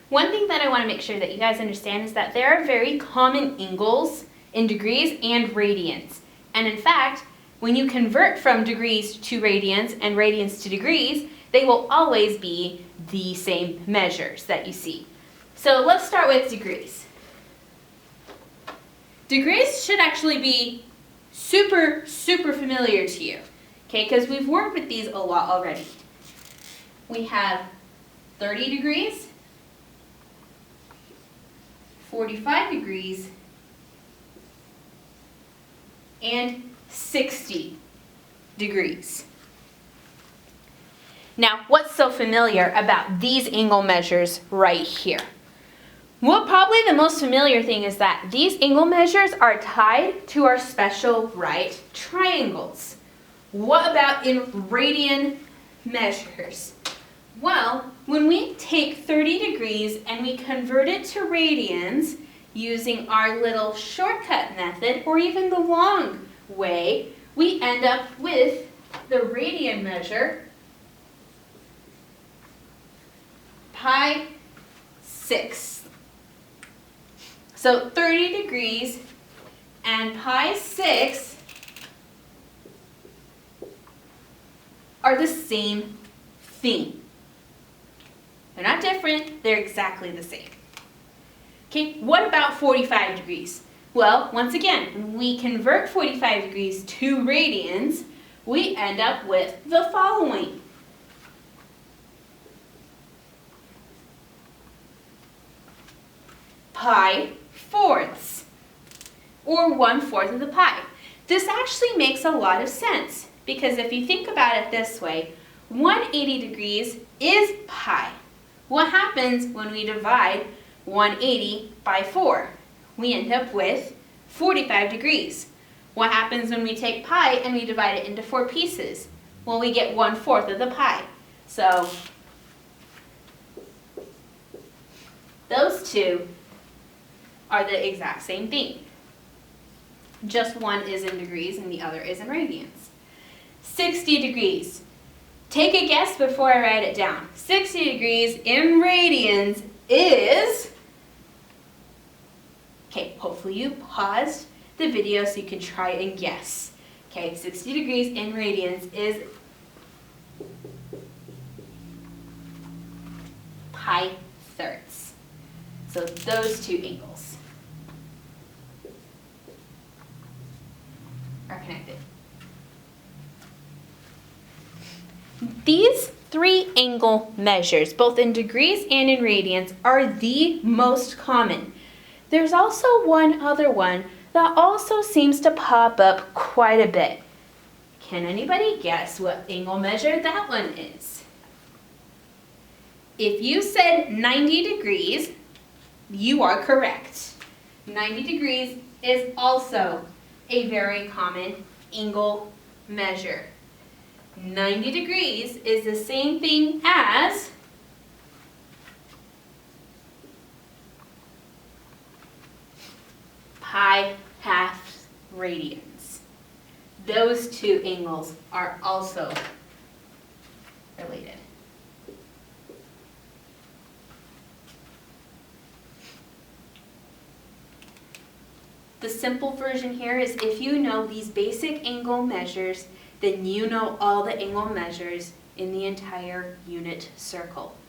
One thing that I want to make sure that you guys understand is that there are very common angles in degrees and radians. And in fact, when you convert from degrees to radians and radians to degrees, they will always be the same measures that you see. So let's start with degrees. Degrees should actually be super familiar to you, okay, because we've worked with these a lot already. We have 30 degrees, 45 degrees, and 60 degrees. Now, what's so familiar about these angle measures right here? Well, probably the most familiar thing is that these angle measures are tied to our special right triangles. What about in radian measures? Well, when we take 30 degrees and we convert it to radians using our little shortcut method or even the long way, we end up with the radian measure pi 6. So 30 degrees and pi 6 are the same thing. They're not different, they're exactly the same. Okay, what about 45 degrees? Well, once again, when we convert 45 degrees to radians, we end up with the following. Pi fourths, or 1/4 of the pi. This actually makes a lot of sense, because if you think about it this way, 180 degrees is pi. What happens when we divide 180 by 4? We end up with 45 degrees. What happens when we take pi and we divide it into 4 pieces? Well, we get 1/4 of the pi. So those two are the exact same thing. Just one is in degrees and the other is in radians. 60 degrees. Take a guess before I write it down. 60 degrees in radians is, okay, hopefully you paused the video so you can try and guess. Okay, 60 degrees in radians is pi thirds. So those two angles are connected. These 3 angle measures, both in degrees and in radians, are the most common. There's also one other one that also seems to pop up quite a bit. Can anybody guess what angle measure that one is? If you said 90 degrees, you are correct. 90 degrees is also a very common angle measure. 90 degrees is the same thing as pi half radians. Those two angles are also related. The simple version here is if you know these basic angle measures, then you know all the angle measures in the entire unit circle.